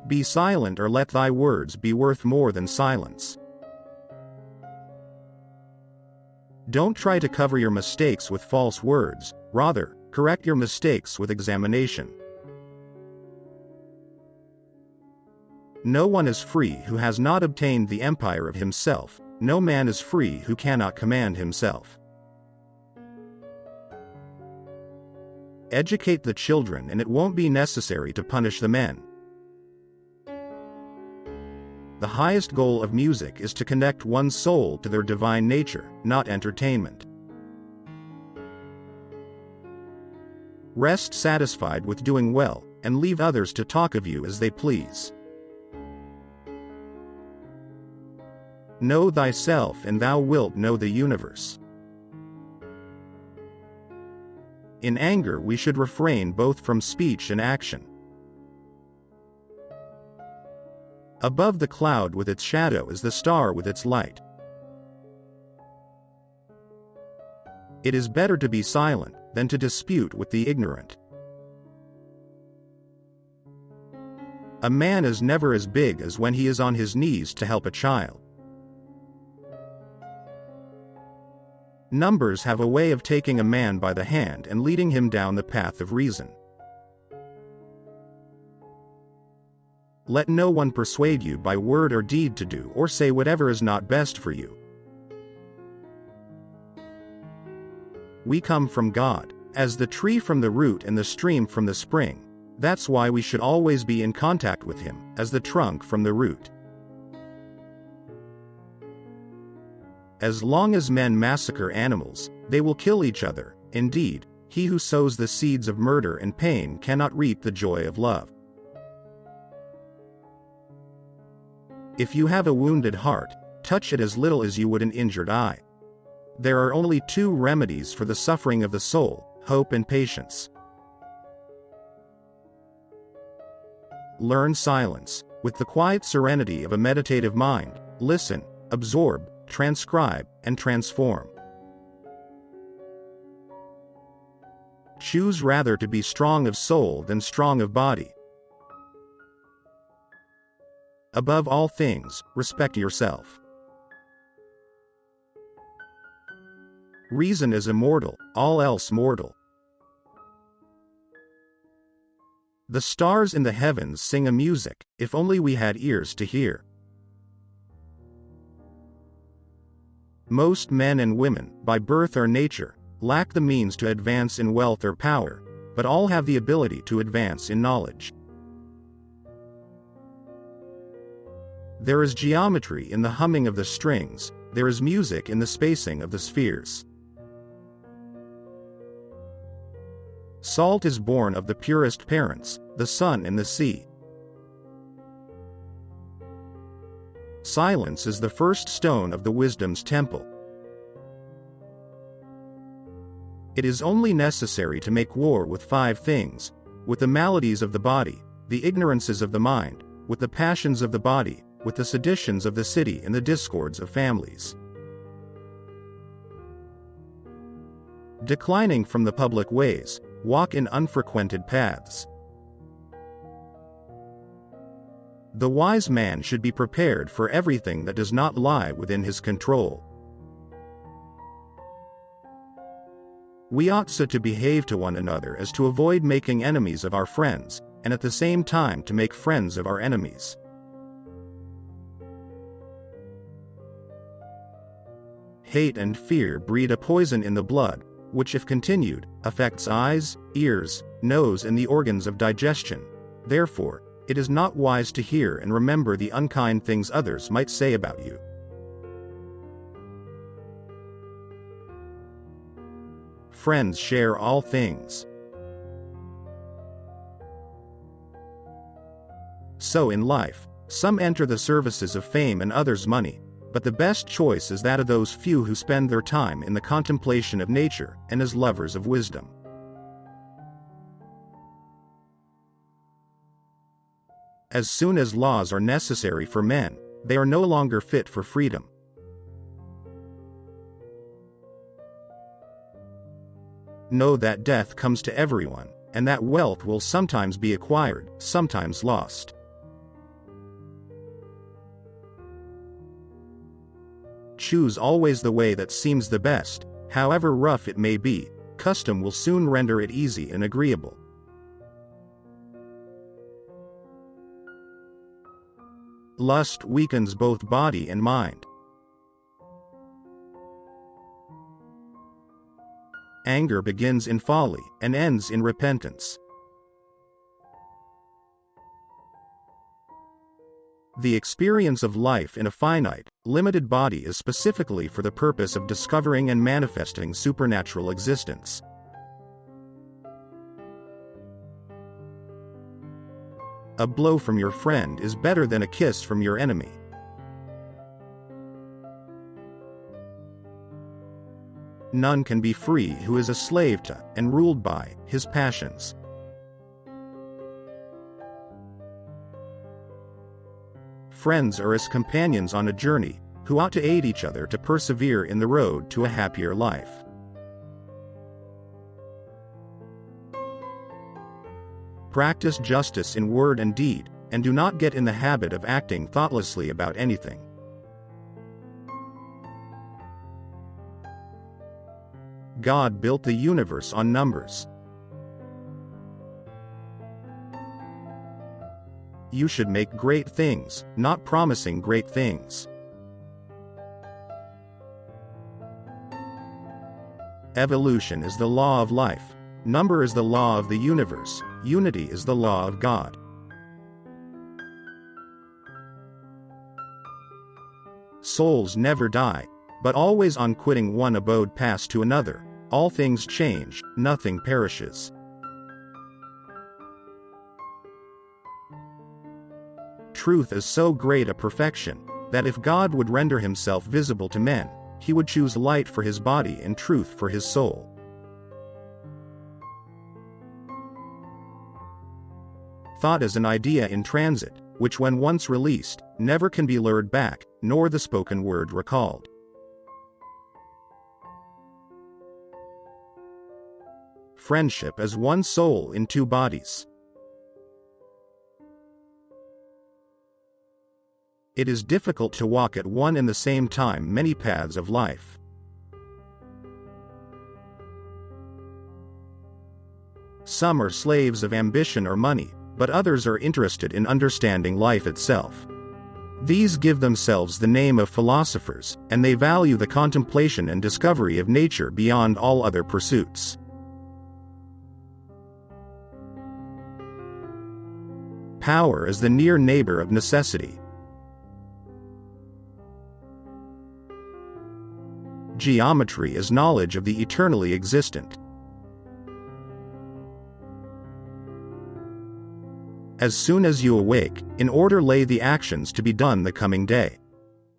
Be silent, or let thy words be worth more than silence. Don't try to cover your mistakes with false words, rather, correct your mistakes with examination. No one is free who has not obtained the empire of himself, no man is free who cannot command himself. Educate the children and it won't be necessary to punish the men. The highest goal of music is to connect one's soul to their divine nature, not entertainment. Rest satisfied with doing well, and leave others to talk of you as they please. Know thyself and thou wilt know the universe. In anger we should refrain both from speech and action. Above the cloud with its shadow is the star with its light. It is better to be silent than to dispute with the ignorant. A man is never as big as when he is on his knees to help a child. Numbers have a way of taking a man by the hand and leading him down the path of reason. Let no one persuade you by word or deed to do or say whatever is not best for you. We come from God, as the tree from the root and the stream from the spring. That's why we should always be in contact with Him, as the trunk from the root. As long as men massacre animals, they will kill each other. Indeed, he who sows the seeds of murder and pain cannot reap the joy of love. If you have a wounded heart, touch it as little as you would an injured eye. There are only two remedies for the suffering of the soul: hope and patience. Learn silence. With the quiet serenity of a meditative mind, listen, absorb, transcribe, and transform. Choose rather to be strong of soul than strong of body. Above all things, respect yourself. Reason is immortal, all else mortal. The stars in the heavens sing a music, if only we had ears to hear. Most men and women, by birth or nature, lack the means to advance in wealth or power, but all have the ability to advance in knowledge. There is geometry in the humming of the strings, there is music in the spacing of the spheres. Salt is born of the purest parents, the sun and the sea. Silence is the first stone of the wisdom's temple. It is only necessary to make war with 5 things: with the maladies of the body, the ignorances of the mind, with the passions of the body, with the seditions of the city and the discords of families. Declining from the public ways, walk in unfrequented paths. The wise man should be prepared for everything that does not lie within his control. We ought so to behave to one another as to avoid making enemies of our friends, and at the same time to make friends of our enemies. Hate and fear breed a poison in the blood, which if continued, affects eyes, ears, nose and the organs of digestion. Therefore, it is not wise to hear and remember the unkind things others might say about you. Friends share all things. So in life, some enter the services of fame and others money, but the best choice is that of those few who spend their time in the contemplation of nature and as lovers of wisdom. As soon as laws are necessary for men, they are no longer fit for freedom. Know that death comes to everyone, and that wealth will sometimes be acquired, sometimes lost. choose always the way that seems the best, however rough it may be. Custom will soon render it easy and agreeable. Lust weakens both body and mind. Anger begins in folly and ends in repentance. The experience of life in a finite, limited body is specifically for the purpose of discovering and manifesting supernatural existence. A blow from your friend is better than a kiss from your enemy. None can be free who is a slave to, and ruled by, his passions. Friends are as companions on a journey, who ought to aid each other to persevere in the road to a happier life. Practice justice in word and deed, and do not get in the habit of acting thoughtlessly about anything. God built the universe on numbers. You should make great things, not promising great things. Evolution is the law of life. Number is the law of the universe. Unity is the law of God. Souls never die, but always on quitting one abode pass to another. All things change, nothing perishes. Truth is so great a perfection, that if God would render himself visible to men, he would choose light for his body and truth for his soul. Thought is an idea in transit, which when once released, never can be lured back, nor the spoken word recalled. Friendship is one soul in two bodies. It is difficult to walk at one and the same time many paths of life. Some are slaves of ambition or money, but others are interested in understanding life itself. These give themselves the name of philosophers, and they value the contemplation and discovery of nature beyond all other pursuits. Power is the near neighbor of necessity. Geometry is knowledge of the eternally existent. As soon as you awake, in order lay the actions to be done the coming day.